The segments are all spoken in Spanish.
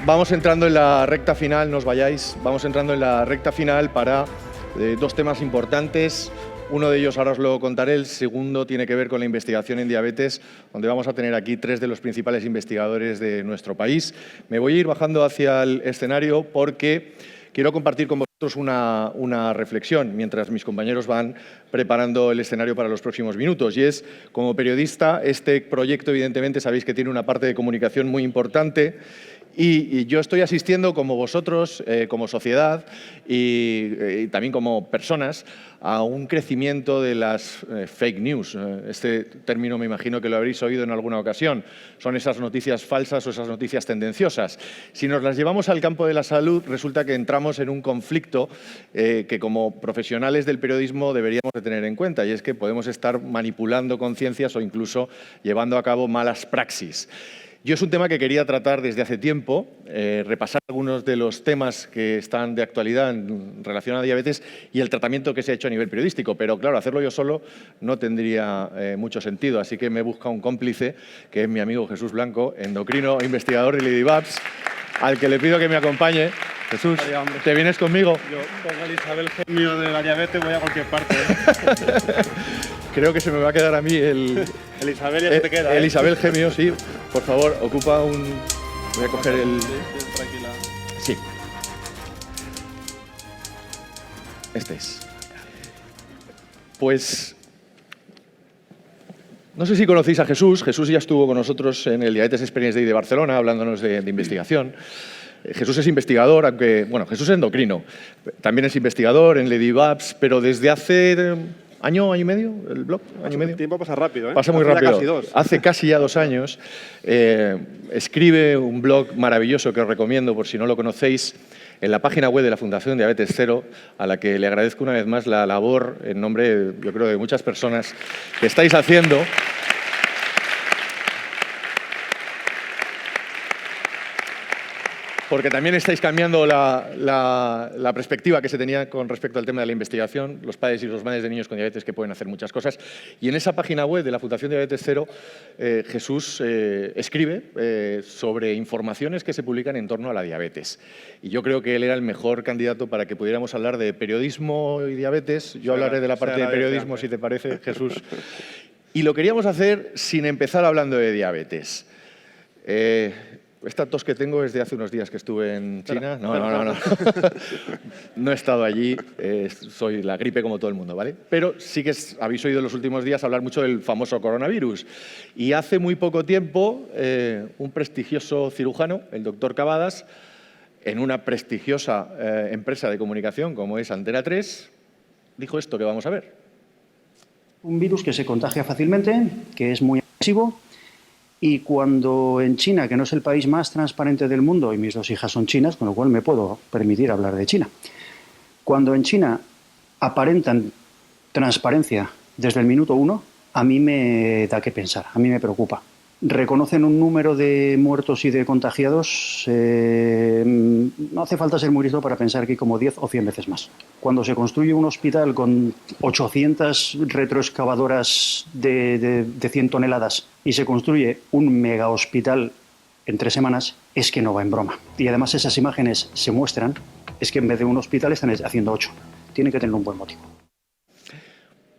Vamos entrando en la recta final, no os vayáis, vamos entrando en la recta final para dos temas importantes. Uno de ellos ahora os lo contaré, el segundo tiene que ver con la investigación en diabetes, donde vamos a tener aquí tres de los principales investigadores de nuestro país. Me voy a ir bajando hacia el escenario porque quiero compartir con vosotros una reflexión mientras mis compañeros van preparando el escenario para los próximos minutos. Y es, como periodista, este proyecto evidentemente sabéis que tiene una parte de comunicación muy importante. Y yo estoy asistiendo, como vosotros, como sociedad y también como personas, a un crecimiento de las fake news. Este término me imagino que lo habréis oído en alguna ocasión. Son esas noticias falsas o esas noticias tendenciosas. Si nos las llevamos al campo de la salud, resulta que entramos en un conflicto que como profesionales del periodismo deberíamos de tener en cuenta, y es que podemos estar manipulando conciencias o incluso llevando a cabo malas praxis. Yo es un tema que quería tratar desde hace tiempo, repasar algunos de los temas que están de actualidad en relación a diabetes y el tratamiento que se ha hecho a nivel periodístico, pero claro, hacerlo yo solo no tendría mucho sentido, así que me he buscado un cómplice, que es mi amigo Jesús Blanco, endocrino, investigador de Ladybabs, al que le pido que me acompañe. Jesús, ¿te vienes conmigo? Yo con el Isabel Gemio de la diabetes voy a cualquier parte. Creo que se me va a quedar a mí el Isabel ya se te queda. El Isabel Gemio, sí. Por favor, ocupa un... Voy a coger el... Tranquila. Sí. Este es. Pues... No sé si conocéis a Jesús. Jesús ya estuvo con nosotros en el Diabetes Experience Day de Barcelona, hablándonos de investigación. Jesús es investigador, aunque... Bueno, Jesús es endocrino. También es investigador en Ladybabs, pero desde hace... ¿Año y medio el blog? ¿Año y medio? El tiempo pasa rápido, ¿eh? Pasa muy rápido. Casi 2. Hace casi ya 2 años. Escribe un blog maravilloso que os recomiendo por si no lo conocéis en la página web de la Fundación Diabetes Cero, a la que le agradezco una vez más la labor en nombre, yo creo, de muchas personas que estáis haciendo. Porque también estáis cambiando la perspectiva que se tenía con respecto al tema de la investigación, los padres y los madres de niños con diabetes que pueden hacer muchas cosas. Y en esa página web de la Fundación Diabetes Cero, Jesús escribe sobre informaciones que se publican en torno a la diabetes. Y yo creo que él era el mejor candidato para que pudiéramos hablar de periodismo y diabetes. Yo hablaré de la parte de periodismo, si te parece, Jesús. Y lo queríamos hacer sin empezar hablando de diabetes. Esta tos que tengo es de hace unos días que estuve en China. No. No he estado allí, soy la gripe como todo el mundo, ¿vale? Pero sí que habéis oído en los últimos días hablar mucho del famoso coronavirus. Y hace muy poco tiempo, un prestigioso cirujano, el doctor Cavadas, en una prestigiosa empresa de comunicación como es Antena 3, dijo esto que vamos a ver. Un virus que se contagia fácilmente, que es muy agresivo. Y cuando en China, que no es el país más transparente del mundo, y mis 2 hijas son chinas, con lo cual me puedo permitir hablar de China, cuando en China aparentan transparencia desde el minuto 1, a mí me da que pensar, a mí me preocupa. Reconocen un número de muertos y de contagiados, no hace falta ser muy listo para pensar que hay como 10 o 100 veces más. Cuando se construye un hospital con 800 retroexcavadoras de 100 toneladas y se construye un mega hospital en 3 semanas, es que no va en broma. Y además esas imágenes se muestran, es que en vez de un hospital están haciendo 8. Tiene que tener un buen motivo.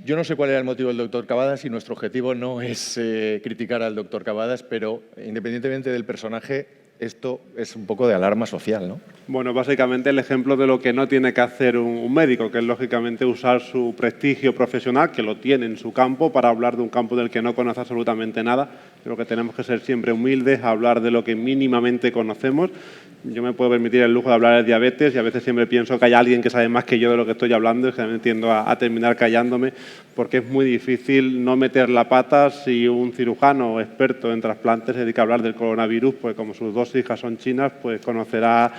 Yo no sé cuál era el motivo del doctor Cavadas y nuestro objetivo no es criticar al doctor Cavadas, pero independientemente del personaje, esto es un poco de alarma social, ¿no? Bueno, básicamente el ejemplo de lo que no tiene que hacer un médico, que es lógicamente usar su prestigio profesional, que lo tiene en su campo, para hablar de un campo del que no conoce absolutamente nada. Creo que tenemos que ser siempre humildes, hablar de lo que mínimamente conocemos. Yo me puedo permitir el lujo de hablar de diabetes y a veces siempre pienso que hay alguien que sabe más que yo de lo que estoy hablando y generalmente tiendo a terminar callándome porque es muy difícil no meter la pata si un cirujano experto en trasplantes se dedica a hablar del coronavirus, pues como sus 2 hijas son chinas, pues conocerá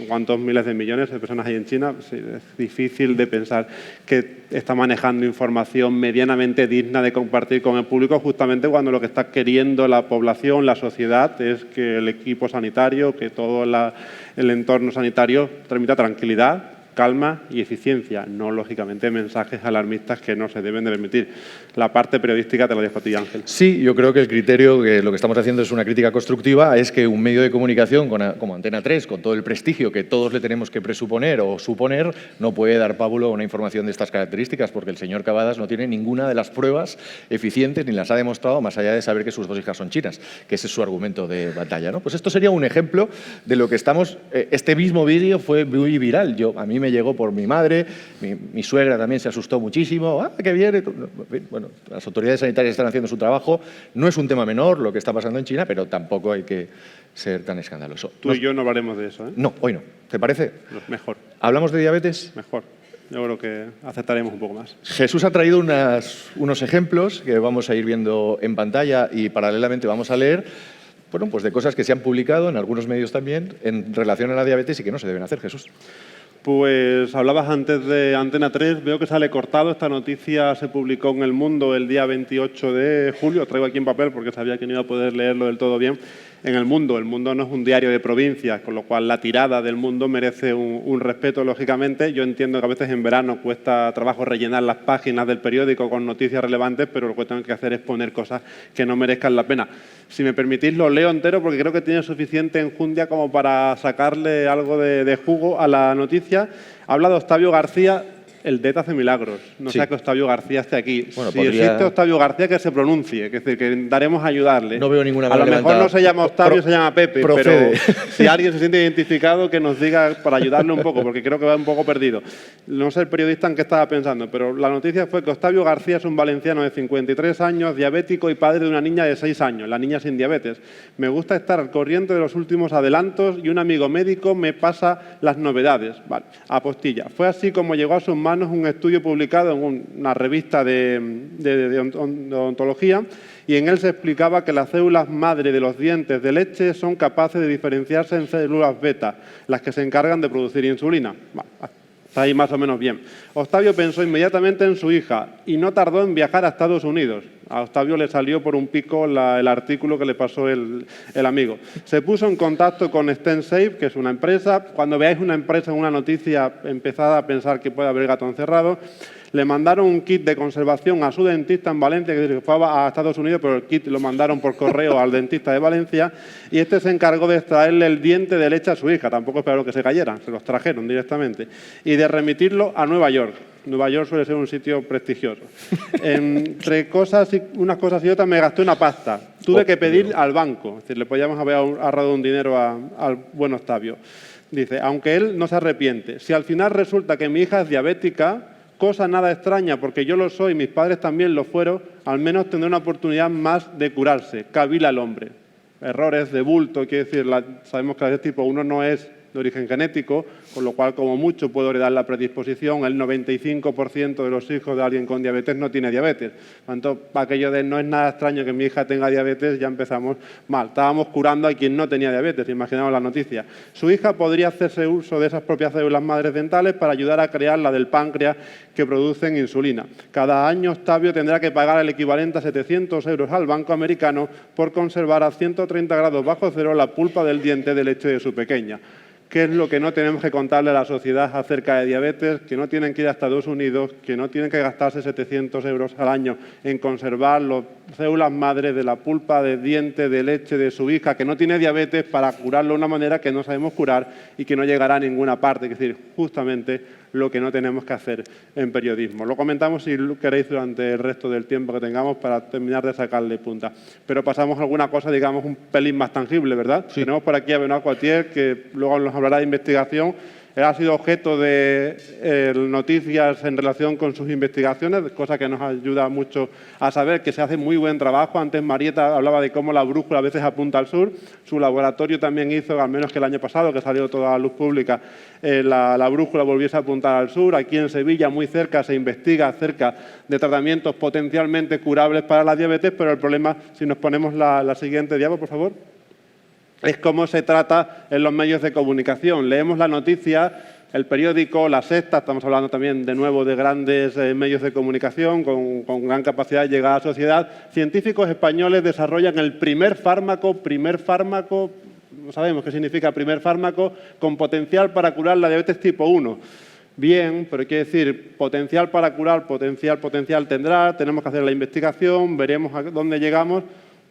cuántos miles de millones de personas hay en China. Sí, es difícil de pensar que está manejando información medianamente digna de compartir con el público justamente cuando lo que está queriendo la población, la sociedad, es que el equipo sanitario, que todo el entorno sanitario transmita tranquilidad, calma y eficiencia, no, lógicamente, mensajes alarmistas que no se deben de permitir. La parte periodística te la dejo a ti, Ángel. Sí, yo creo que el criterio, que lo que estamos haciendo es una crítica constructiva, es que un medio de comunicación como Antena 3, con todo el prestigio que todos le tenemos que presuponer o suponer, no puede dar pábulo a una información de estas características, porque el señor Cavadas no tiene ninguna de las pruebas eficientes ni las ha demostrado, más allá de saber que sus dos hijas son chinas, que ese es su argumento de batalla, ¿no? Pues esto sería un ejemplo de lo que estamos... Este mismo vídeo fue muy viral. A mí me llegó por mi madre, mi suegra también se asustó muchísimo. ¡Ah, qué bien! Bueno, las autoridades sanitarias están haciendo su trabajo. No es un tema menor lo que está pasando en China, pero tampoco hay que ser tan escandaloso. Tú y yo no hablaremos de eso, ¿eh? No, hoy no. ¿Te parece? No, mejor. ¿Hablamos de diabetes? Mejor. Yo creo que aceptaremos un poco más. Jesús ha traído unos ejemplos que vamos a ir viendo en pantalla y paralelamente vamos a leer, bueno, pues de cosas que se han publicado en algunos medios también en relación a la diabetes y que no se deben hacer, Jesús. Pues hablabas antes de Antena 3, veo que sale cortado. Esta noticia se publicó en El Mundo el día 28 de julio. Traigo aquí en papel porque sabía que no iba a poder leerlo del todo bien. En El Mundo no es un diario de provincias, con lo cual la tirada del Mundo merece un respeto, lógicamente. Yo entiendo que a veces en verano cuesta trabajo rellenar las páginas del periódico con noticias relevantes, pero lo que tengo que hacer es poner cosas que no merezcan la pena. Si me permitís, lo leo entero porque creo que tiene suficiente enjundia como para sacarle algo de jugo a la noticia. Habla de Octavio García. El DET hace milagros. No Sí. sea que Octavio García esté aquí. Bueno, si existe Octavio García, que se pronuncie, es decir, que daremos a ayudarle. No veo ninguna A mano lo mejor levantada. no se llama Octavio, se llama Pepe, procede. pero si alguien se siente identificado, que nos diga para ayudarle un poco, porque creo que va un poco perdido. No sé el periodista en qué estaba pensando, pero la noticia fue que Octavio García es un valenciano de 53 años, diabético y padre de una niña de 6 años, la niña sin diabetes. Me gusta estar al corriente de los últimos adelantos y un amigo médico me pasa las novedades. Vale, apostilla. Fue así como llegó a sus manos un estudio publicado en una revista de odontología, y en él se explicaba que las células madre de los dientes de leche son capaces de diferenciarse en células beta, las que se encargan de producir insulina. Bueno, está ahí más o menos bien. Octavio pensó inmediatamente en su hija y no tardó en viajar a Estados Unidos. A Octavio le salió por un pico el artículo que le pasó el amigo. Se puso en contacto con StemSafe, que es una empresa. Cuando veáis una empresa en una noticia, empezad a pensar que puede haber gato encerrado. Le mandaron un kit de conservación a su dentista en Valencia, que fue a Estados Unidos, pero el kit lo mandaron por correo al dentista de Valencia, y este se encargó de extraerle el diente de leche a su hija. Tampoco esperaron que se cayeran, se los trajeron directamente. Y de remitirlo a Nueva York. Nueva York suele ser un sitio prestigioso. Entre unas cosas y otras me gasté una pasta. Tuve que pedir al banco. Es decir, le podíamos haber ahorrado un dinero al buen Octavio. Dice, aunque él no se arrepiente, si al final resulta que mi hija es diabética, cosa nada extraña, porque yo lo soy, mis padres también lo fueron, al menos tendré una oportunidad más de curarse. Cavila el hombre. Errores de bulto, quiere decir, sabemos que la de tipo 1 no es de origen genético, con lo cual como mucho puedo heredar la predisposición. El 95% de los hijos de alguien con diabetes no tiene diabetes. Por tanto, aquello de no es nada extraño que mi hija tenga diabetes, ya empezamos mal. Estábamos curando a quien no tenía diabetes, imaginamos la noticia. Su hija podría hacerse uso de esas propias células madres dentales para ayudar a crear la del páncreas que producen insulina. Cada año Octavio tendrá que pagar el equivalente a 700 euros al banco americano por conservar a 130 grados bajo cero la pulpa del diente de leche de su pequeña. ¿Qué es lo que no tenemos que contarle a la sociedad acerca de diabetes? Que no tienen que ir a Estados Unidos, que no tienen que gastarse 700 euros al año en conservar las células madres de la pulpa de diente de leche de su hija, que no tiene diabetes, para curarlo de una manera que no sabemos curar y que no llegará a ninguna parte. Es decir, justamente lo que no tenemos que hacer en periodismo. Lo comentamos, si queréis, durante el resto del tiempo que tengamos para terminar de sacarle punta. Pero pasamos a alguna cosa, digamos, un pelín más tangible, ¿verdad? Sí. Tenemos por aquí a Benoît Poitier, que luego nos hablará de investigación. Él ha sido objeto de noticias en relación con sus investigaciones, cosa que nos ayuda mucho a saber que se hace muy buen trabajo. Antes Marieta hablaba de cómo la brújula a veces apunta al sur. Su laboratorio también hizo, al menos que el año pasado, que salió toda la luz pública, la brújula volviese a apuntar al sur. Aquí en Sevilla, muy cerca, se investiga acerca de tratamientos potencialmente curables para la diabetes, pero el problema, si nos ponemos la siguiente diapo, por favor, es cómo se trata en los medios de comunicación. Leemos la noticia, el periódico, La Sexta, estamos hablando también de nuevo de grandes medios de comunicación con gran capacidad de llegar a la sociedad. Científicos españoles desarrollan el primer fármaco, no sabemos qué significa primer fármaco, con potencial para curar la diabetes tipo 1. bien, pero hay que decir, potencial para curar, potencial tendrá, tenemos que hacer la investigación, veremos a dónde llegamos,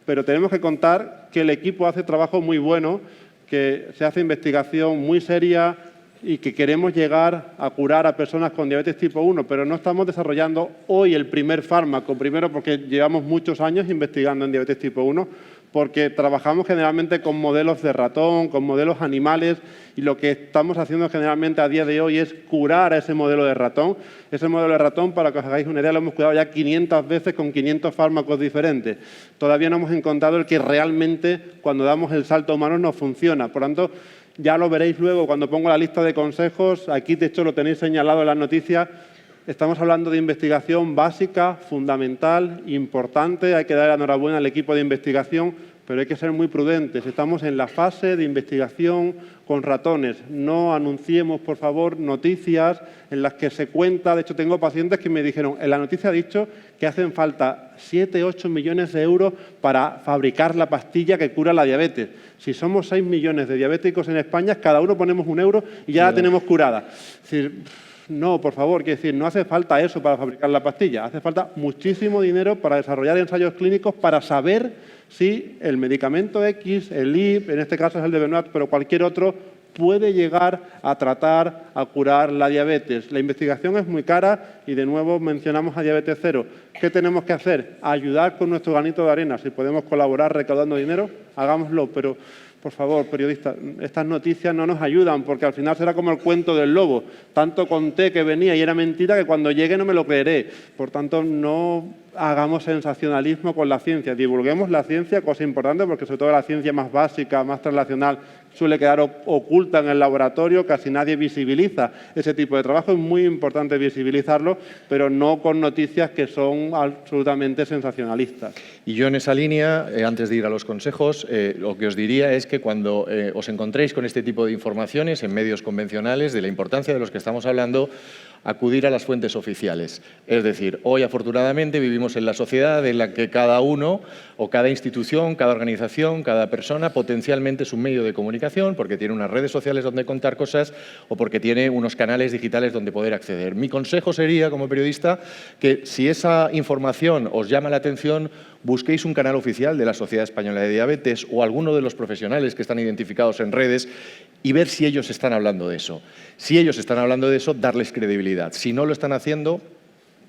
pero tenemos que contar que el equipo hace trabajo muy bueno, que se hace investigación muy seria y que queremos llegar a curar a personas con diabetes tipo 1, pero no estamos desarrollando hoy el primer fármaco, primero porque llevamos muchos años investigando en diabetes tipo 1, porque trabajamos generalmente con modelos de ratón, con modelos animales, y lo que estamos haciendo generalmente a día de hoy es curar a ese modelo de ratón. Ese modelo de ratón, para que os hagáis una idea, lo hemos curado ya 500 veces con 500 fármacos diferentes. Todavía no hemos encontrado el que realmente, cuando damos el salto humano, nos funciona. Por tanto, ya lo veréis luego cuando pongo la lista de consejos. Aquí, de hecho, lo tenéis señalado en las noticias. Estamos hablando de investigación básica, fundamental, importante. Hay que dar la enhorabuena al equipo de investigación, pero hay que ser muy prudentes. Estamos en la fase de investigación con ratones. No anunciemos, por favor, noticias en las que se cuenta. De hecho, tengo pacientes que me dijeron, en la noticia ha dicho que hacen falta 7, 8 millones de euros para fabricar la pastilla que cura la diabetes. Si somos 6 millones de diabéticos en España, cada uno ponemos 1 euro y ya la tenemos curada. Es decir, no, por favor, quiero decir, no hace falta eso para fabricar la pastilla. Hace falta muchísimo dinero para desarrollar ensayos clínicos para saber si el medicamento X, el IP, en este caso es el de Benoit, pero cualquier otro, puede llegar a tratar, a curar la diabetes. La investigación es muy cara y, de nuevo, mencionamos a Diabetes Cero. ¿Qué tenemos que hacer? Ayudar con nuestro granito de arena. Si podemos colaborar recaudando dinero, hagámoslo, pero por favor, periodistas, estas noticias no nos ayudan porque al final será como el cuento del lobo. Tanto conté que venía y era mentira que cuando llegue no me lo creeré. Por tanto, no hagamos sensacionalismo con la ciencia. Divulguemos la ciencia, cosa importante, porque sobre todo la ciencia más básica, más translacional, suele quedar oculta en el laboratorio, casi nadie visibiliza ese tipo de trabajo. Es muy importante visibilizarlo, pero no con noticias que son absolutamente sensacionalistas. Y yo en esa línea, antes de ir a los consejos, lo que os diría es que cuando os encontréis con este tipo de informaciones en medios convencionales, de la importancia de los que estamos hablando, acudir a las fuentes oficiales. Es decir, hoy afortunadamente vivimos en la sociedad en la que cada uno o cada institución, cada organización, cada persona potencialmente es un medio de comunicación porque tiene unas redes sociales donde contar cosas o porque tiene unos canales digitales donde poder acceder. Mi consejo sería, como periodista, que si esa información os llama la atención, busquéis un canal oficial de la Sociedad Española de Diabetes o alguno de los profesionales que están identificados en redes y ver si ellos están hablando de eso. Si ellos están hablando de eso, darles credibilidad. Si no lo están haciendo,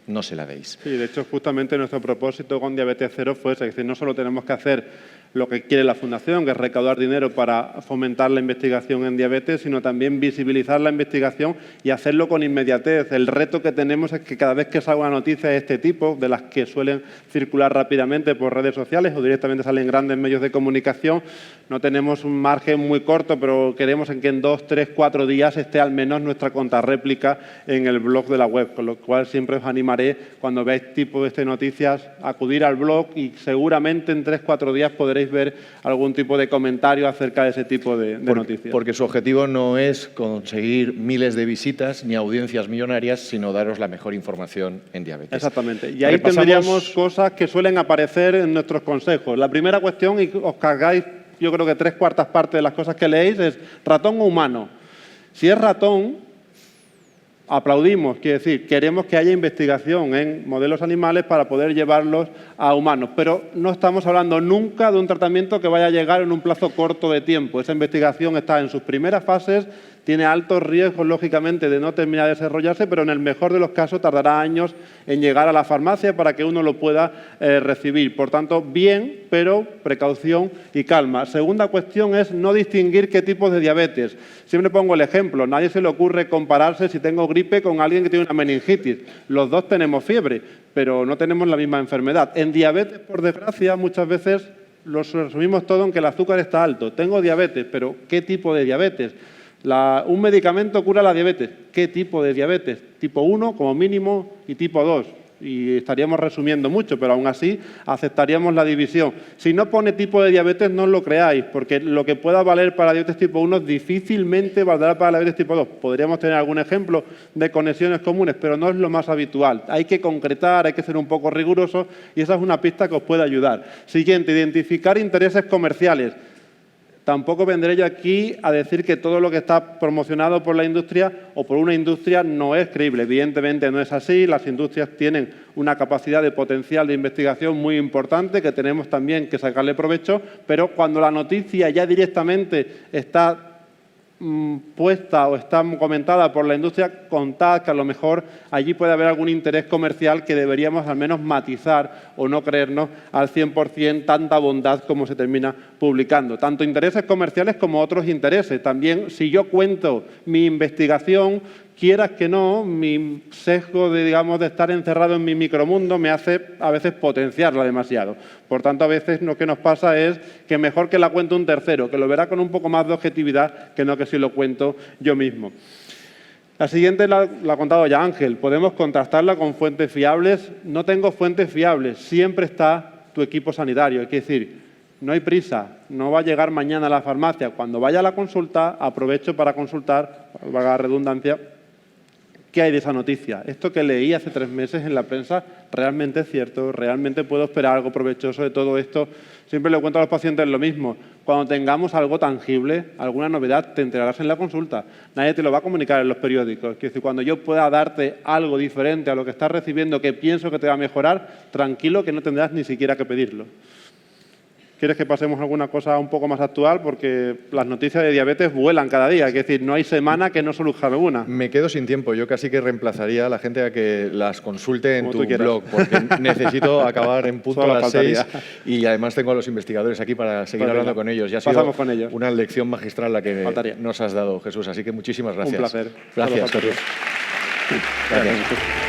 no se la deis. Sí, de hecho, justamente nuestro propósito con Diabetes Cero fue ese, es decir, no solo tenemos que hacer lo que quiere la Fundación, que es recaudar dinero para fomentar la investigación en diabetes, sino también visibilizar la investigación y hacerlo con inmediatez. El reto que tenemos es que cada vez que salga una noticia de este tipo, de las que suelen circular rápidamente por redes sociales o directamente salen en grandes medios de comunicación, no tenemos un margen muy corto, pero queremos que en 2, 3, 4 días esté al menos nuestra contrarréplica en el blog de la web, con lo cual siempre os animaré, cuando veáis tipo de noticias, a acudir al blog y seguramente en 3, 4 días podréis ver algún tipo de comentario acerca de ese tipo de noticias. Porque su objetivo no es conseguir miles de visitas ni audiencias millonarias, sino daros la mejor información en diabetes. Exactamente. Y ahí tendríamos cosas que suelen aparecer en nuestros consejos. La primera cuestión, y os cargáis, yo creo que 3/4 partes de las cosas que leéis, es ratón o humano. Si es ratón, aplaudimos, quiere decir, queremos que haya investigación en modelos animales para poder llevarlos a humanos, pero no estamos hablando nunca de un tratamiento que vaya a llegar en un plazo corto de tiempo. Esa investigación está en sus primeras fases, tiene altos riesgos, lógicamente, de no terminar de desarrollarse, pero en el mejor de los casos tardará años en llegar a la farmacia para que uno lo pueda recibir. Por tanto, bien, pero precaución y calma. Segunda cuestión es no distinguir qué tipos de diabetes. Siempre pongo el ejemplo, nadie se le ocurre compararse si tengo gripe con alguien que tiene una meningitis. Los dos tenemos fiebre, pero no tenemos la misma enfermedad. En diabetes, por desgracia, muchas veces lo resumimos todo en que el azúcar está alto. Tengo diabetes, pero ¿qué tipo de diabetes? Un medicamento cura la diabetes. ¿Qué tipo de diabetes? Tipo 1 como mínimo y tipo 2. Y estaríamos resumiendo mucho, pero aún así aceptaríamos la división. Si no pone tipo de diabetes, no os lo creáis, porque lo que pueda valer para la diabetes tipo 1 difícilmente valdrá para la diabetes tipo 2. Podríamos tener algún ejemplo de conexiones comunes, pero no es lo más habitual. Hay que concretar, hay que ser un poco rigurosos y esa es una pista que os puede ayudar. Siguiente, identificar intereses comerciales. Tampoco vendré yo aquí a decir que todo lo que está promocionado por la industria o por una industria no es creíble. Evidentemente no es así. Las industrias tienen una capacidad de potencial de investigación muy importante que tenemos también que sacarle provecho, pero cuando la noticia ya directamente está puesta o está comentada por la industria, contad que a lo mejor allí puede haber algún interés comercial que deberíamos al menos matizar o no creernos al 100% tanta bondad como se termina publicando. Tanto intereses comerciales como otros intereses. También, si yo cuento mi investigación, quieras que no, mi sesgo de estar encerrado en mi micromundo me hace a veces potenciarla demasiado. Por tanto, a veces lo que nos pasa es que mejor que la cuente un tercero, que lo verá con un poco más de objetividad que no que si lo cuento yo mismo. La siguiente la ha contado ya Ángel. Podemos contrastarla con fuentes fiables. No tengo fuentes fiables. Siempre está tu equipo sanitario. Hay que decir, no hay prisa. No va a llegar mañana a la farmacia. Cuando vaya a la consulta, aprovecho para consultar, valga la redundancia, ¿qué hay de esa noticia? Esto que leí hace 3 meses en la prensa, ¿realmente es cierto? ¿Realmente puedo esperar algo provechoso de todo esto? Siempre le cuento a los pacientes lo mismo. Cuando tengamos algo tangible, alguna novedad, te enterarás en la consulta. Nadie te lo va a comunicar en los periódicos. Es decir, cuando yo pueda darte algo diferente a lo que estás recibiendo, que pienso que te va a mejorar, tranquilo que no tendrás ni siquiera que pedirlo. ¿Quieres que pasemos a alguna cosa un poco más actual? Porque las noticias de diabetes vuelan cada día. Es decir, no hay semana que no solucione alguna. Me quedo sin tiempo. Yo casi que reemplazaría a la gente a que las consulte en tu blog, porque necesito acabar en punto a las 6 y además tengo a los investigadores aquí para seguir hablando con ellos. Ya ha sido una lección magistral la que nos has dado, Jesús. Así que muchísimas gracias. Un placer. Gracias. Gracias.